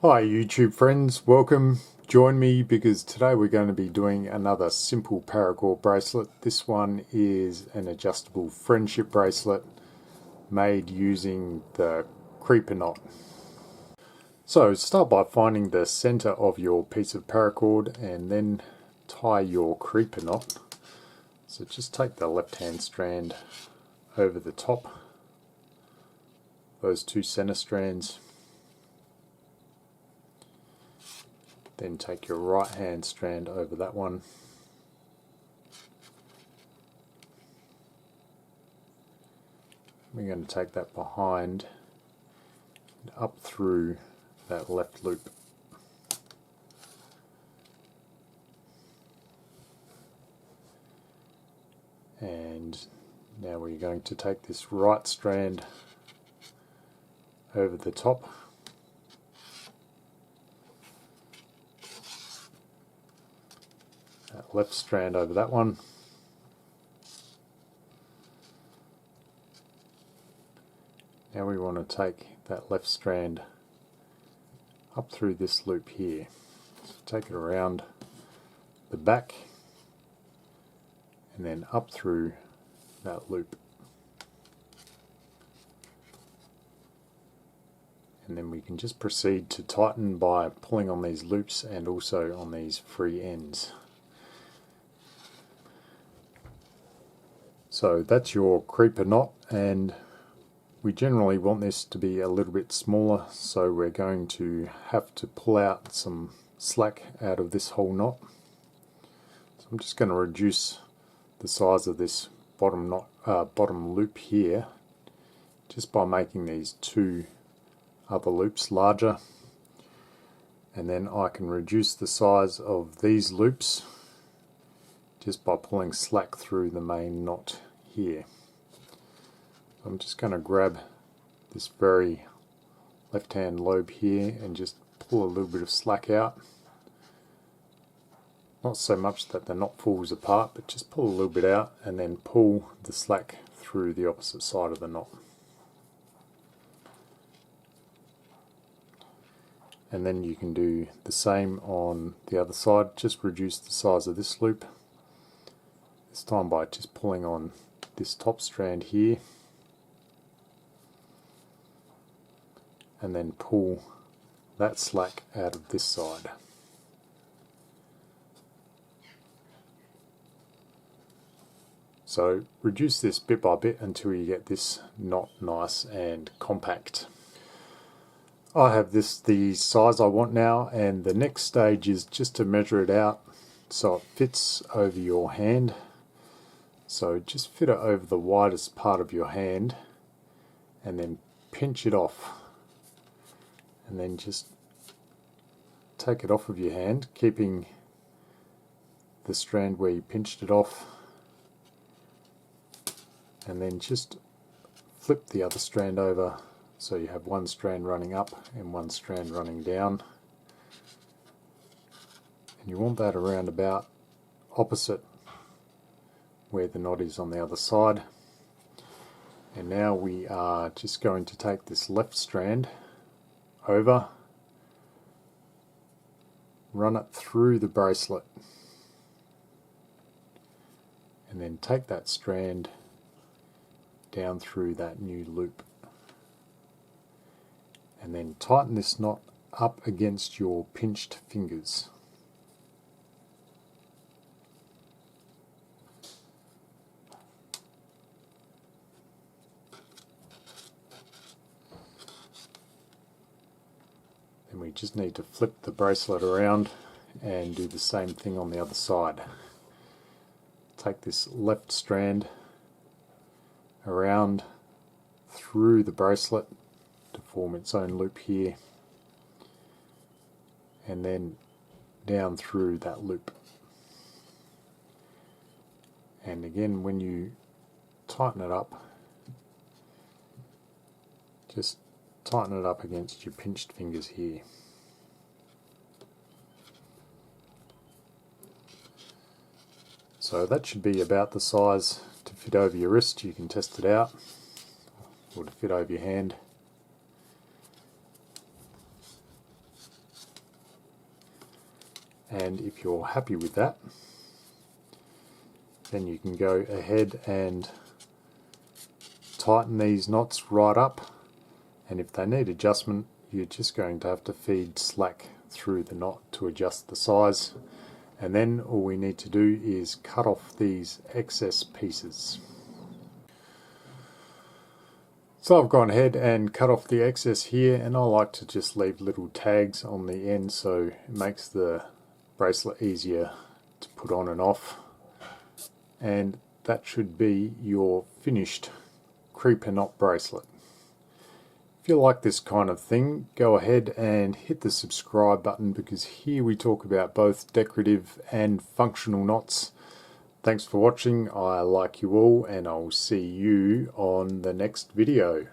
Hi YouTube friends, welcome. Join me because today we're going to be doing another simple paracord bracelet. This one is an adjustable friendship bracelet made using the creeper knot. So start by finding the center of your piece of paracord and then tie your creeper knot. So just take the left hand strand over the top, those two center strands. Then take your right hand strand over that one. We're going to take that behind and up through that left loop. And now we're going to take this right strand over the top. That left strand over that one. Now we want to take that left strand up through this loop here. So take it around the back and then up through that loop. And then we can just proceed to tighten by pulling on these loops and also on these free ends. So that's your creeper knot, and we generally want this to be a little bit smaller, so we're going to have to pull out some slack out of this whole knot. So I'm just going to reduce the size of this bottom loop here just by making these two other loops larger, and then I can reduce the size of these loops just by pulling slack through the main knot here. So I'm just going to grab this very left hand lobe here and just pull a little bit of slack out. Not so much that the knot falls apart, but just pull a little bit out and then pull the slack through the opposite side of the knot. And then you can do the same on the other side, just reduce the size of this loop. This time by just pulling on this top strand here and then pull that slack out of this side. So reduce this bit by bit until you get this knot nice and compact. I have this the size I want now, and the next stage is just to measure it out so it fits over your hand. So just fit it over the widest part of your hand and then pinch it off, and then just take it off of your hand, keeping the strand where you pinched it off, and then just flip the other strand over so you have one strand running up and one strand running down, and you want that around about opposite where the knot is on the other side. And now we are just going to take this left strand over, run it through the bracelet, and then take that strand down through that new loop, and then tighten this knot up against your pinched fingers. And we just need to flip the bracelet around and do the same thing on the other side. Take this left strand around through the bracelet to form its own loop here, and then down through that loop. And again, when you tighten it up, just tighten it up against your pinched fingers here. So that should be about the size to fit over your wrist. You can test it out, or to fit over your hand. And if you're happy with that, then you can go ahead and tighten these knots right up, and if they need adjustment, you're just going to have to feed slack through the knot to adjust the size, and then all we need to do is cut off these excess pieces. So I've gone ahead and cut off the excess here, and I like to just leave little tags on the end so it makes the bracelet easier to put on and off. And that should be your finished creeper knot bracelet. If you like this kind of thing, go ahead and hit the subscribe button, because here we talk about both decorative and functional knots. Thanks for watching. I like you all, and I'll see you on the next video.